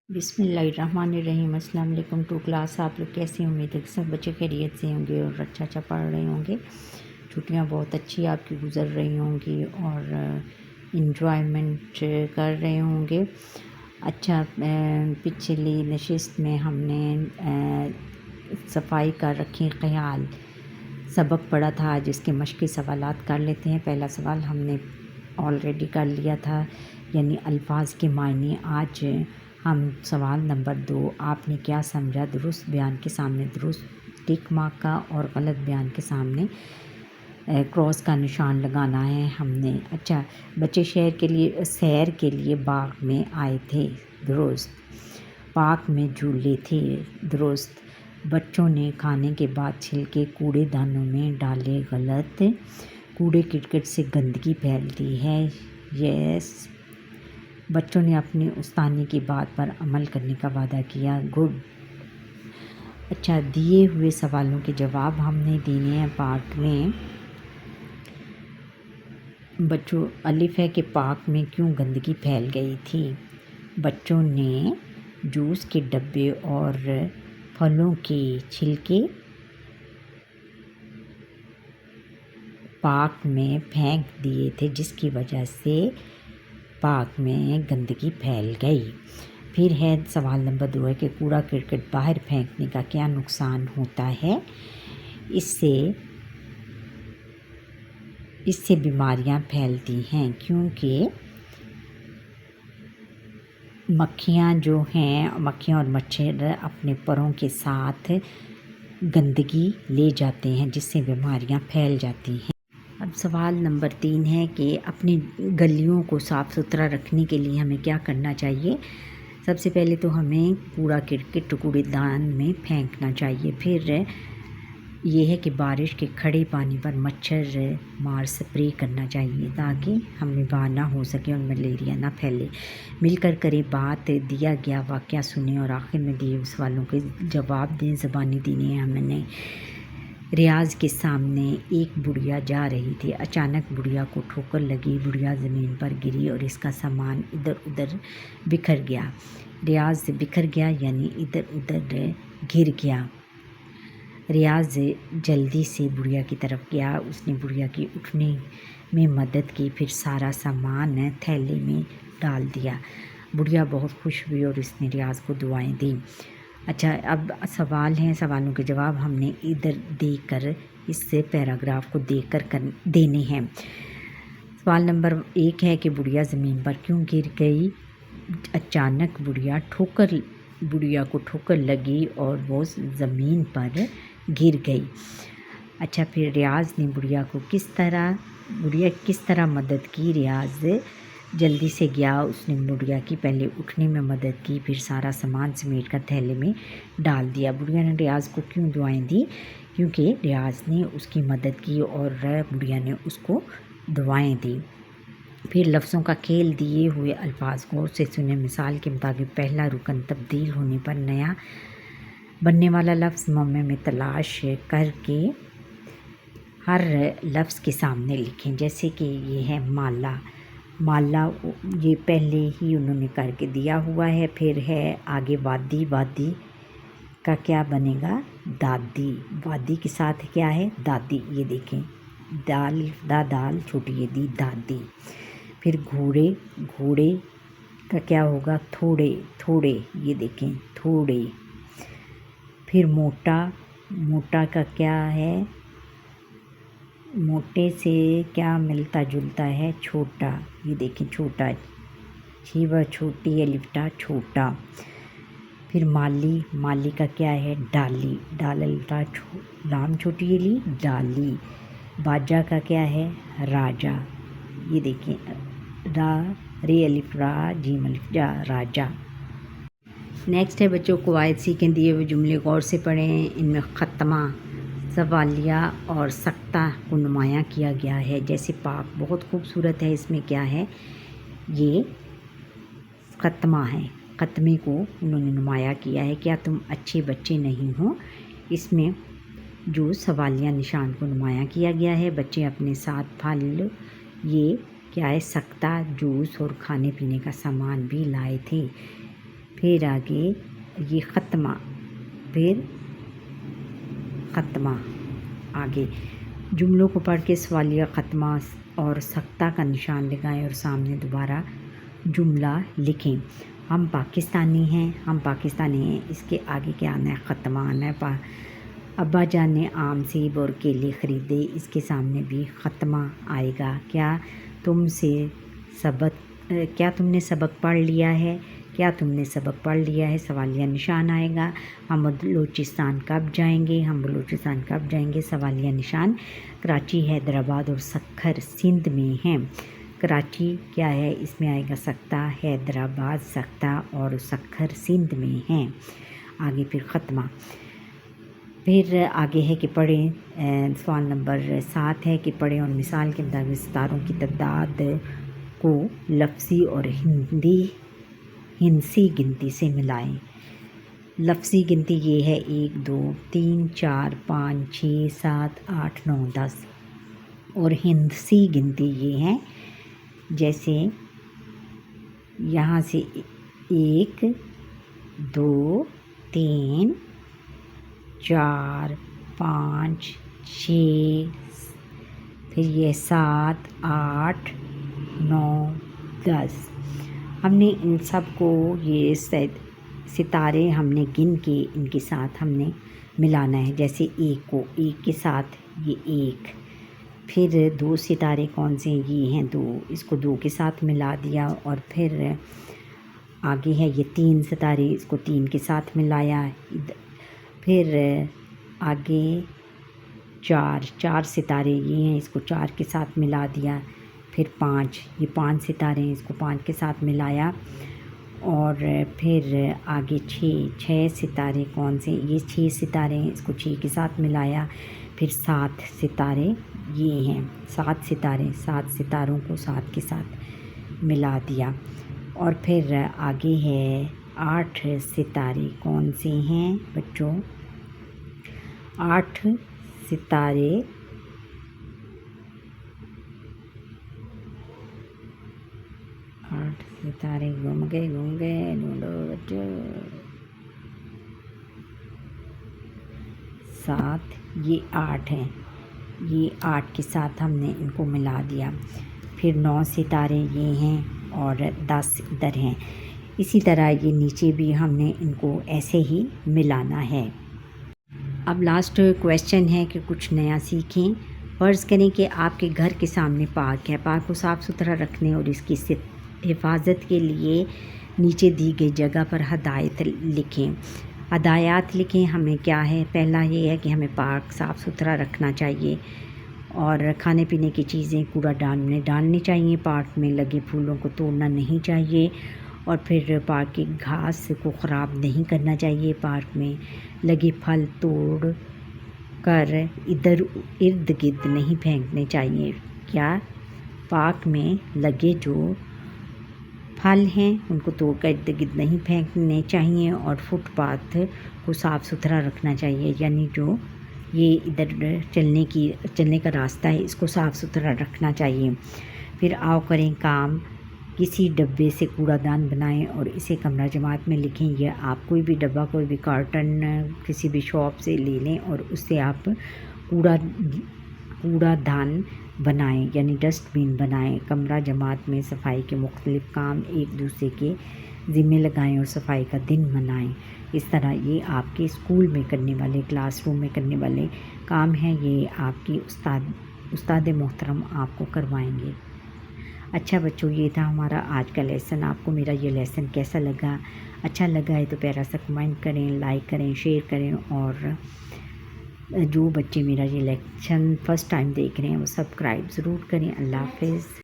بسم اللہ الرحمن الرحیم۔ السلام علیکم ٹو کلاس۔ آپ لوگ کیسے؟ امید ہے کہ سب بچے خیریت سے ہوں گے اور اچھا پڑھ رہے ہوں گے۔ چھٹیاں بہت اچھی آپ کی گزر رہی ہوں گی اور انجوائمنٹ کر رہے ہوں گے۔ اچھا، پچھلی نشست میں ہم نے صفائی کا رکھیں خیال سبق پڑھا تھا، جس کے مشقی سوالات کر لیتے ہیں۔ پہلا سوال ہم نے آلریڈی کر لیا تھا، یعنی الفاظ کے معنی۔ آج ہم سوال نمبر 2، آپ نے کیا سمجھا؟ درست بیان کے سامنے درست ٹک مارک کا اور غلط بیان کے سامنے کراس کا نشان لگانا ہے ہم نے۔ اچھا، بچے سیر کے لیے باغ میں آئے تھے، درست۔ پارک میں جھولے تھے، درست۔ بچوں نے کھانے کے بعد چھلکے کوڑے دانوں میں ڈالے، غلط۔ کوڑے کرکٹ سے گندگی پھیلتی ہے، یس۔ بچوں نے اپنی استانی کی بات پر عمل کرنے کا وعدہ کیا، گڈ۔ اچھا، دیے ہوئے سوالوں کے جواب ہم نے دینے ہیں پارٹ میں۔ بچوں، الف ہے کہ پارک میں کیوں گندگی پھیل گئی تھی؟ بچوں نے جوس کے ڈبے اور پھلوں کے چھلکے پارک میں پھینک دیے تھے، جس کی وجہ سے پارک میں گندگی پھیل گئی۔ پھر ہے سوال نمبر 2 ہے کہ کوڑا کرکٹ باہر پھینکنے کا کیا نقصان ہوتا ہے؟ اس سے بیماریاں پھیلتی ہیں، کیونکہ مکھیاں اور مچھر اپنے پروں کے ساتھ گندگی لے جاتے ہیں، جس سے بیماریاں پھیل جاتی ہیں۔ اب سوال نمبر 3 ہے کہ اپنی گلیوں کو صاف ستھرا رکھنے کے لیے ہمیں کیا کرنا چاہیے؟ سب سے پہلے تو ہمیں کوڑا کرکٹ کوڑے دان میں پھینکنا چاہیے۔ پھر یہ ہے کہ بارش کے کھڑے پانی پر مچھر مار سپرے کرنا چاہیے، تاکہ ہمیں بیمار نہ ہو سکے اور ملیریا نہ پھیلے۔ مل کر کریں بات، دیا گیا واقعہ سنیں اور آخر میں دیے ہوئے سوالوں کے جواب دیں۔ زبانی دینے ہیں ہم نے۔ ریاض کے سامنے ایک بڑھیا جا رہی تھی، اچانک بڑھیا کو ٹھوکر لگی، بڑھیا زمین پر گری اور اس کا سامان ادھر ادھر بکھر گیا۔ ریاض سے بکھر گیا یعنی ادھر ادھر گر گیا۔ ریاض جلدی سے بڑھیا کی طرف گیا، اس نے بڑھیا کی اٹھنے میں مدد کی، پھر سارا سامان تھیلے میں ڈال دیا۔ بڑھیا بہت خوش ہوئی اور اس نے ریاض کو دعائیں دیں۔ اچھا، اب سوال ہیں، سوالوں کے جواب ہم نے ادھر دیکھ کر اس سے پیراگراف کو دیکھ کر دینے ہیں۔ سوال نمبر 1 ہے کہ بڑھیا زمین پر کیوں گر گئی؟ اچانک بڑھیا کو ٹھوکر لگی اور وہ زمین پر گر گئی۔ اچھا، پھر ریاض نے بڑھیا کس طرح مدد کی؟ ریاض جلدی سے گیا، اس نے بڑھیا کی پہلے اٹھنے میں مدد کی، پھر سارا سامان سمیٹ کر تھیلے میں ڈال دیا۔ بڑھیا نے ریاض کو کیوں دعائیں دی؟ کیونکہ ریاض نے اس کی مدد کی اور بڑھیا نے اس کو دعائیں دی۔ پھر لفظوں کا کھیل، دیے ہوئے الفاظ غور سے سنیں۔ مثال کے مطابق پہلا رکن تبدیل ہونے پر نیا بننے والا لفظ ممے میں تلاش کر کے ہر لفظ کے سامنے لکھیں۔ جیسے کہ یہ ہے مالا، یہ پہلے ہی انہوں نے کر کے دیا ہوا ہے۔ پھر ہے آگے وادی، وادی کا کیا بنے گا؟ دادی۔ وادی کے ساتھ کیا ہے؟ دادی، یہ دیکھیں، دال چھوٹی یہ دی، دادی۔ پھر گھوڑے کا کیا ہوگا؟ تھوڑے، یہ دیکھیں، تھوڑے۔ پھر موٹا کا کیا ہے؟ موٹے سے کیا ملتا جلتا ہے؟ چھوٹا، یہ دیکھیں، چھوٹا، چھیوا چھوٹی، الفٹا چھوٹا۔ پھر مالی کا کیا ہے؟ ڈالی، لام چھوٹی علی، ڈالی۔ باجا کا کیا ہے؟ راجا، یہ دیکھیں، رے الف را جیم الف جا، راجا۔ نیکسٹ ہے بچوں، قواعد سیکھیں، دیے ہوئے جملے غور سے پڑھیں، ان میں ختمہ، زوالیہ اور سکتہ کو نمایاں کیا گیا ہے۔ جیسے پاک بہت خوبصورت ہے، اس میں کیا ہے؟ یہ ختمہ ہے، ختمے کو انہوں نے نمایاں کیا ہے۔ کیا تم اچھے بچے نہیں ہو؟ اس میں جو سوالیہ نشان کو نمایاں کیا گیا ہے۔ بچے اپنے ساتھ پھل، یہ کیا ہے؟ سکتہ، جوس اور کھانے پینے کا سامان بھی لائے تھے۔ پھر آگے یہ ختمہ، پھر ختمہ. آگے جملوں کو پڑھ کے سوالیہ ختمہ اور سکتہ کا نشان لگائیں اور سامنے دوبارہ جملہ لکھیں. ہم پاکستانی ہیں، ہم پاکستانی ہیں، اس کے آگے کیا آنا ہے؟ ختمہ آنا ہے. ابا جان نے آم، سیب اور کیلے خریدے، اس کے سامنے بھی ختمہ آئے گا. کیا تم نے سبق پڑھ لیا ہے؟ کیا تم نے سبق پڑھ لیا ہے؟ سوالیہ نشان آئے گا. ہم بلوچستان کب جائیں گے؟ ہم بلوچستان کب جائیں گے؟ سوالیہ نشان. کراچی حیدرآباد اور سکھر سندھ میں ہیں. کراچی کیا ہے؟ اس میں آئے گا سکتہ، حیدرآباد سکتہ اور سکھر سندھ میں ہیں. آگے پھر ختمہ. پھر آگے ہے کہ پڑھیں، سوال نمبر 7 ہے کہ پڑھیں اور مثال کے مطابق ستاروں کی تعداد کو لفظی اور ہندسی گنتی سے ملائیں. لفظی گنتی یہ ہے 1 2 3 4 5 6 7 8 9 10 اور ہندسی گنتی یہ ہے جیسے یہاں سے 1 2 3 4 5 6 پھر یہ 7 8 9 10. ہم نے ان سب کو یہ ستارے ہم نے گن کے ان کے ساتھ ہم نے ملانا ہے. جیسے 1 کو 1 کے ساتھ یہ 1، پھر 2 ستارے کون سے یہ ہیں 2، اس کو 2 کے ساتھ ملا دیا. اور پھر آگے ہے یہ 3 ستارے، اس کو 3 کے ساتھ ملایا. پھر آگے 4 ستارے یہ ہیں، اس کو 4 کے ساتھ ملا دیا. پھر 5 یہ 5 ستارے ہیں، اس کو 5 کے ساتھ ملایا. اور پھر آگے 6 ستارے کون سے؟ یہ 6 ستارے ہیں، اس کو 6 کے ساتھ ملایا. پھر 7 ستارے یہ ہیں، 7 ستاروں کو 7 کے ساتھ ملا دیا. اور پھر آگے ہے 8 ستارے کون سے ہیں بچوں؟ 8 ستارے گم گئے ڈھونڈو بچوں. 7 یہ 8 ہیں، یہ 8 کے ساتھ ہم نے ان کو ملا دیا. پھر 9 ستارے یہ ہیں اور 10 ادھر ہیں. اسی طرح یہ نیچے بھی ہم نے ان کو ایسے ہی ملانا ہے. اب لاسٹ کویسچن ہے کہ کچھ نیا سیکھیں. فرض کریں کہ آپ کے گھر کے سامنے پارک ہے. پارک کو صاف ستھرا رکھنے اور اس کی حفاظت کے لیے نیچے دی گئی جگہ پر ہدایات لکھیں. ہمیں کیا ہے؟ پہلا یہ ہے کہ ہمیں پارک صاف ستھرا رکھنا چاہیے اور کھانے پینے کی چیزیں کوڑا دان میں ڈالنی چاہیے. پارک میں لگے پھولوں کو توڑنا نہیں چاہیے. اور پھر پارک کی گھاس کو خراب نہیں کرنا چاہیے. پارک میں لگے پھل توڑ کر ادھر ارد گرد نہیں پھینکنے چاہیے. کیا پارک میں لگے جو پھل ہیں ان کو توڑ کر ارد گرد نہیں پھینکنے چاہیے. اور فٹ پاتھ کو صاف ستھرا رکھنا چاہیے، یعنی جو یہ ادھر چلنے کا راستہ ہے اس کو صاف ستھرا رکھنا چاہیے. پھر آؤ کریں کام. کسی ڈبے سے کوڑا دان بنائیں اور اسے کمرہ جماعت میں لکھیں. یہ آپ کوئی بھی ڈبہ، کوئی بھی کارٹن کسی بھی شاپ سے لے لیں اور اس سے آپ کوڑا دان بنائیں، یعنی ڈسٹ بین بنائیں. کمرہ جماعت میں صفائی کے مختلف کام ایک دوسرے کے ذمہ لگائیں اور صفائی کا دن منائیں. اس طرح یہ آپ کے اسکول میں کرنے والے، کلاس روم میں کرنے والے کام ہیں. یہ آپ کی استاد محترم آپ کو کروائیں گے. اچھا بچوں، یہ تھا ہمارا آج کا لیسن. آپ کو میرا یہ لیسن کیسا لگا؟ اچھا لگا ہے تو پیارا سا کمنٹ کریں، لائک کریں، شیئر کریں. اور جو بچے میرا یہ لیسن فرسٹ ٹائم دیکھ رہے ہیں وہ سبسکرائب ضرور کریں. اللہ حافظ.